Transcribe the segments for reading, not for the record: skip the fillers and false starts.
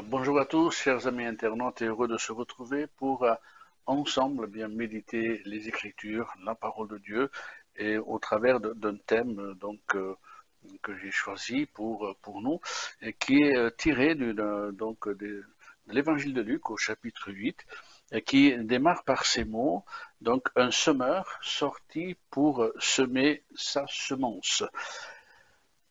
Bonjour à tous, chers amis internautes, et heureux de se retrouver pour ensemble bien méditer les Écritures, la parole de Dieu, et au travers d'un thème que j'ai choisi pour nous, et qui est tiré de l'Évangile de Luc au chapitre 8, et qui démarre par ces mots, donc un semeur sorti pour semer sa semence.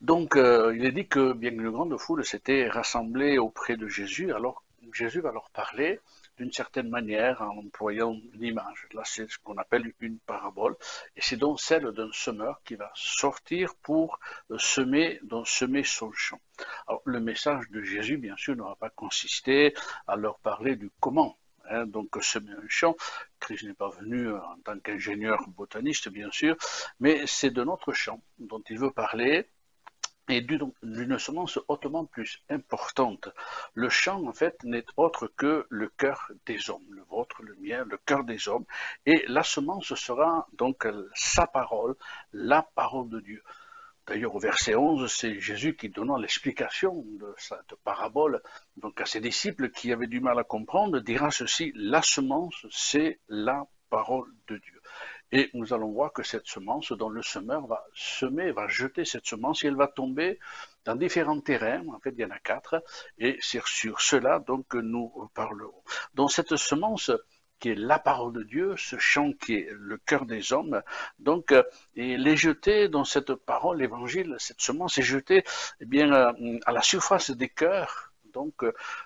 Donc, il est dit que bien une grande foule s'était rassemblée auprès de Jésus, alors Jésus va leur parler d'une certaine manière en employant l'image. Là, c'est ce qu'on appelle une parabole, et c'est donc celle d'un semeur qui va sortir pour semer son champ. Alors, le message de Jésus, bien sûr, n'aura pas consisté à leur parler du comment. Donc, semer un champ, Christ n'est pas venu en tant qu'ingénieur botaniste, bien sûr, mais c'est de notre champ dont il veut parler, et d'une semence hautement plus importante. Le champ, en fait, n'est autre que le cœur des hommes, le vôtre, le mien, le cœur des hommes, et la semence sera donc sa parole, la parole de Dieu. D'ailleurs, au verset 11, c'est Jésus qui donnant l'explication de cette parabole donc à ses disciples qui avaient du mal à comprendre, dira ceci: la semence, c'est la parole de Dieu. Et nous allons voir que cette semence, dont le semeur va semer, va jeter cette semence, et elle va tomber dans différents terrains. En fait, il y en a 4, et c'est sur cela donc que nous parlerons. Donc cette semence qui est la parole de Dieu, ce champ qui est le cœur des hommes, donc il est jeté dans cette parole, l'évangile, cette semence est jetée à la surface des cœurs, donc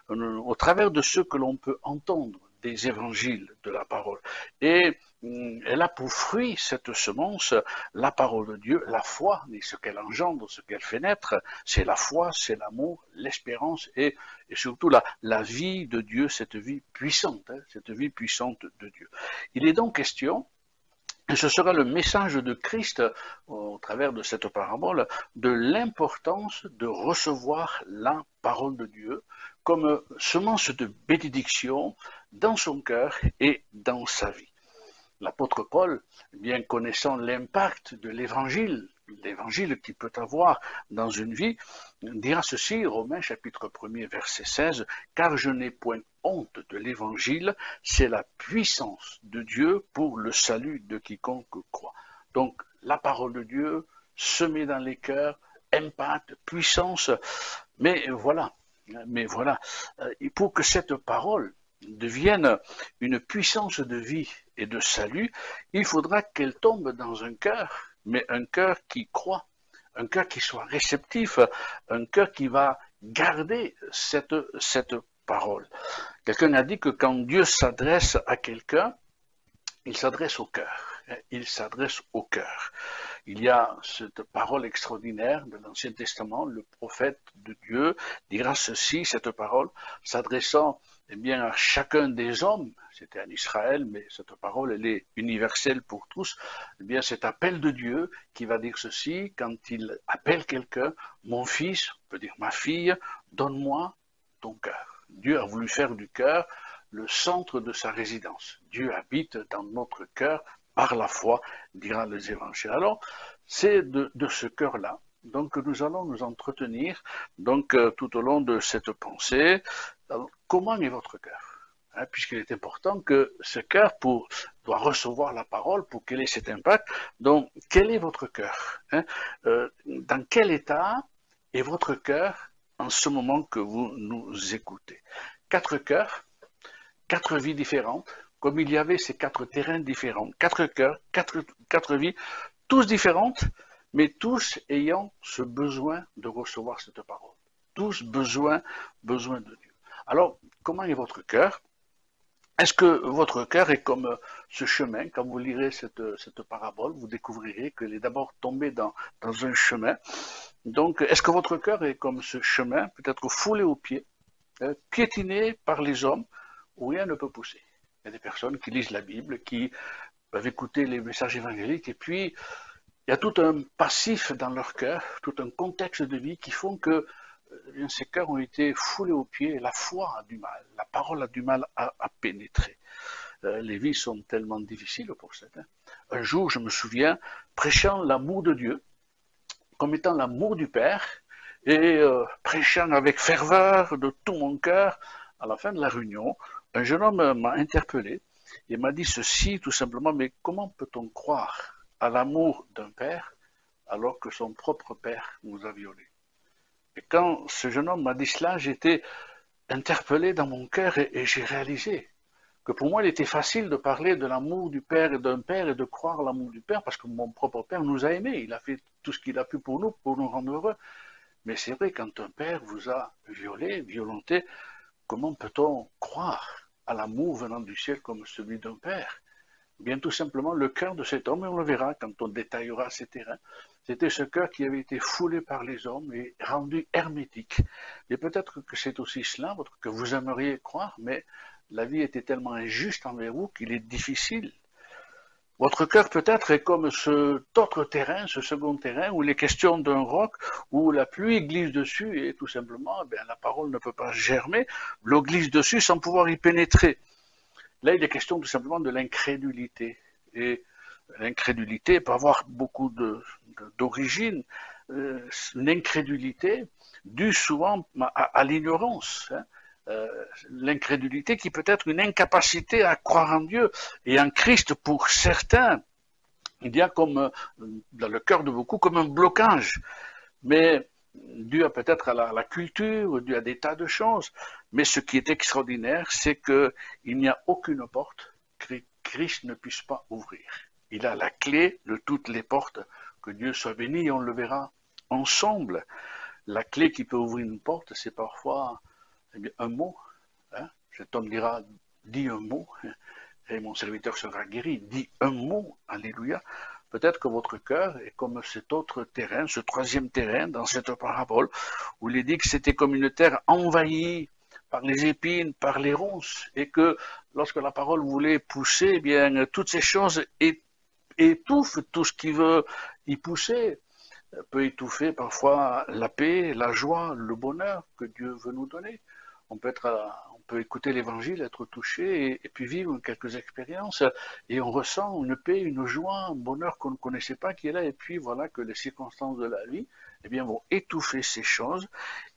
au travers de ce que l'on peut entendre des évangiles de la parole. Et elle a pour fruit, cette semence, la parole de Dieu, la foi, et ce qu'elle engendre, ce qu'elle fait naître, c'est la foi, c'est l'amour, l'espérance et surtout la vie de Dieu, cette vie puissante, cette vie puissante de Dieu. Il est donc question, et ce sera le message de Christ au travers de cette parabole, de l'importance de recevoir la parole de Dieu comme semence de bénédiction dans son cœur et dans sa vie. L'apôtre Paul, bien connaissant l'impact de l'évangile qu'il peut avoir dans une vie, dira ceci, Romains chapitre 1er verset 16, car je n'ai point honte de l'évangile, c'est la puissance de Dieu pour le salut de quiconque croit. Donc la parole de Dieu semée dans les cœurs, impact, puissance, mais voilà, pour que cette parole devienne une puissance de vie et de salut, il faudra qu'elle tombe dans un cœur, mais un cœur qui croit, un cœur qui soit réceptif, un cœur qui va garder cette parole. Quelqu'un a dit que quand Dieu s'adresse à quelqu'un, il s'adresse au cœur. Il s'adresse au cœur. Il y a cette parole extraordinaire de l'Ancien Testament, le prophète de Dieu dira ceci, cette parole, s'adressant à chacun des hommes, c'était en Israël, mais cette parole, elle est universelle pour tous, cet appel de Dieu qui va dire ceci, quand il appelle quelqu'un, mon fils, on peut dire ma fille, donne-moi ton cœur. Dieu a voulu faire du cœur le centre de sa résidence. Dieu habite dans notre cœur par la foi, dira les évangiles. Alors, c'est de ce cœur-là donc que nous allons nous entretenir tout au long de cette pensée. Alors, comment est votre cœur? Puisqu'il est important que ce cœur doit recevoir la parole pour qu'elle ait cet impact. Donc, quel est votre cœur? Dans quel état est votre cœur en ce moment que vous nous écoutez? 4 cœurs, 4 vies différentes, comme il y avait ces 4 terrains différents, 4 cœurs, 4 vies, tous différentes, mais tous ayant ce besoin de recevoir cette parole. Tous besoin de Dieu. Alors, comment est votre cœur? Est-ce que votre cœur est comme ce chemin? Quand vous lirez cette parabole, vous découvrirez qu'elle est d'abord tombée dans un chemin. Donc, est-ce que votre cœur est comme ce chemin, peut-être foulé aux pieds, piétiné par les hommes, où rien ne peut pousser? Il y a des personnes qui lisent la Bible, qui peuvent écouter les messages évangéliques, et puis il y a tout un passif dans leur cœur, tout un contexte de vie qui font que ces cœurs ont été foulés aux pieds, et la foi a du mal, la parole a du mal à pénétrer. Les vies sont tellement difficiles pour certains. Un jour, je me souviens, prêchant l'amour de Dieu, comme étant l'amour du Père, et prêchant avec ferveur de tout mon cœur, à la fin de la réunion, un jeune homme m'a interpellé et m'a dit ceci tout simplement, mais comment peut-on croire à l'amour d'un père alors que son propre père nous a violés? Et quand ce jeune homme m'a dit cela, j'étais interpellé dans mon cœur et j'ai réalisé que pour moi, il était facile de parler de l'amour du père et d'un père et de croire l'amour du père parce que mon propre père nous a aimés. Il a fait tout ce qu'il a pu pour nous rendre heureux. Mais c'est vrai, quand un père vous a violé, violenté, comment peut-on croire à l'amour venant du ciel comme celui d'un père? Bien tout simplement, le cœur de cet homme, et on le verra quand on détaillera ces terrains, c'était ce cœur qui avait été foulé par les hommes et rendu hermétique. Et peut-être que c'est aussi cela que vous aimeriez croire, mais la vie était tellement injuste envers vous qu'il est difficile. Votre cœur peut-être est comme cet autre terrain, ce second terrain, où il est question d'un roc, où la pluie glisse dessus et tout simplement, eh bien, la parole ne peut pas germer, l'eau glisse dessus sans pouvoir y pénétrer. Là, il est question tout simplement de l'incrédulité. Et l'incrédulité peut avoir beaucoup d'origines. Une incrédulité due souvent à l'ignorance. L'incrédulité qui peut être une incapacité à croire en Dieu et en Christ pour certains. Il y a comme, dans le cœur de beaucoup, comme un blocage. Mais dû peut-être à la culture, dû à des tas de choses. Mais ce qui est extraordinaire, c'est qu'il n'y a aucune porte que Christ ne puisse pas ouvrir. Il a la clé de toutes les portes. Que Dieu soit béni, et on le verra ensemble. La clé qui peut ouvrir une porte, c'est parfois un mot. Hein? Cet homme dira, dis un mot, et mon serviteur sera guéri. Dis un mot, alléluia. Peut-être que votre cœur est comme cet autre terrain, ce troisième terrain dans cette parabole, où il est dit que c'était comme une terre envahie par les épines, par les ronces, et que lorsque la parole voulait pousser, eh bien, toutes ces choses étouffent tout ce qui veut y pousser, peut étouffer parfois la paix, la joie, le bonheur que Dieu veut nous donner. On peut écouter l'évangile, être touché et puis vivre quelques expériences et on ressent une paix, une joie, un bonheur qu'on ne connaissait pas qui est là et puis voilà que les circonstances de la vie eh bien, vont étouffer ces choses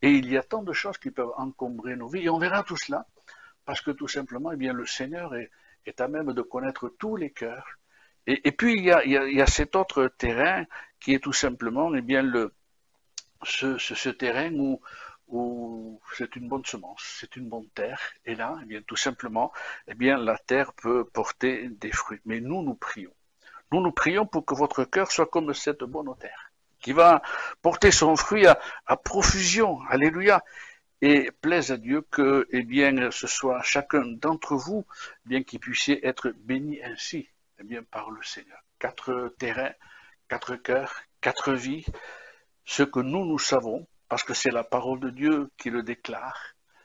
et il y a tant de choses qui peuvent encombrer nos vies et on verra tout cela parce que tout simplement eh bien, le Seigneur est à même de connaître tous les cœurs et puis il y a cet autre terrain qui est tout simplement eh bien, ce terrain où c'est une bonne semence, c'est une bonne terre, et là, eh bien, tout simplement, eh bien, la terre peut porter des fruits. Mais nous prions. Nous prions pour que votre cœur soit comme cette bonne terre, qui va porter son fruit à profusion, alléluia, et plaise à Dieu que, eh bien, ce soit chacun d'entre vous, eh bien, qui puissiez être béni ainsi, eh bien, par le Seigneur. 4 terrains, 4 cœurs, 4 vies, ce que nous savons, parce que c'est la parole de Dieu qui le déclare,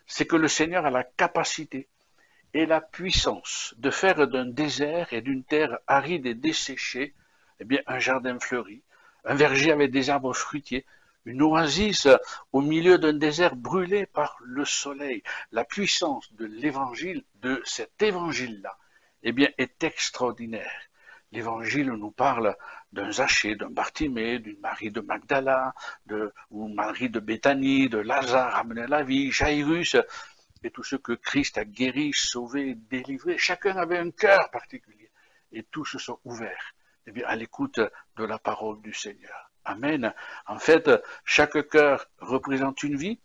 c'est que le Seigneur a la capacité et la puissance de faire d'un désert et d'une terre aride et desséchée, eh bien, un jardin fleuri, un verger avec des arbres fruitiers, une oasis au milieu d'un désert brûlé par le soleil. La puissance de l'évangile, de cet évangile-là, eh bien, est extraordinaire. L'évangile nous parle d'un Zachée, d'un Bartimée, d'une Marie de Magdala, ou Marie de Béthanie, de Lazare amené à la vie, Jairus, et tous ceux que Christ a guéris, sauvés, délivrés. Chacun avait un cœur particulier, et tous se sont ouverts eh bien, à l'écoute de la parole du Seigneur. Amen. En fait, chaque cœur représente une vie,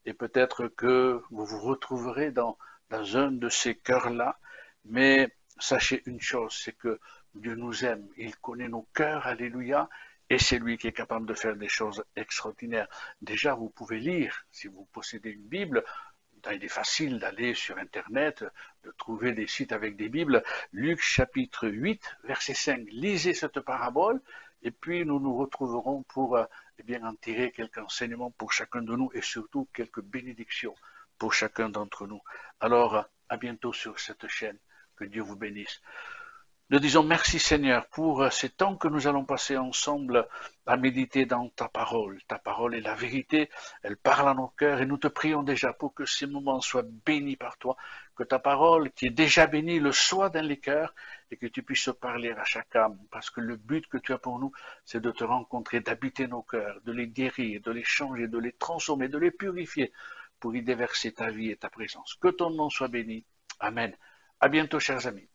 et peut-être que vous vous retrouverez dans un de ces cœurs-là, mais sachez une chose, c'est que Dieu nous aime, il connaît nos cœurs, alléluia, et c'est lui qui est capable de faire des choses extraordinaires. Déjà, vous pouvez lire, si vous possédez une Bible, il est facile d'aller sur Internet, de trouver des sites avec des Bibles. Luc chapitre 8, verset 5, lisez cette parabole, et puis nous nous retrouverons pour eh bien, en tirer quelques enseignements pour chacun de nous, et surtout quelques bénédictions pour chacun d'entre nous. Alors, à bientôt sur cette chaîne. Que Dieu vous bénisse. Nous disons merci Seigneur pour ces temps que nous allons passer ensemble à méditer dans ta parole. Ta parole est la vérité, elle parle à nos cœurs et nous te prions déjà pour que ces moments soient bénis par toi, que ta parole qui est déjà bénie le soit dans les cœurs et que tu puisses parler à chaque âme, parce que le but que tu as pour nous, c'est de te rencontrer, d'habiter nos cœurs, de les guérir, de les changer, de les transformer, de les purifier, pour y déverser ta vie et ta présence. Que ton nom soit béni. Amen. À bientôt, chers amis.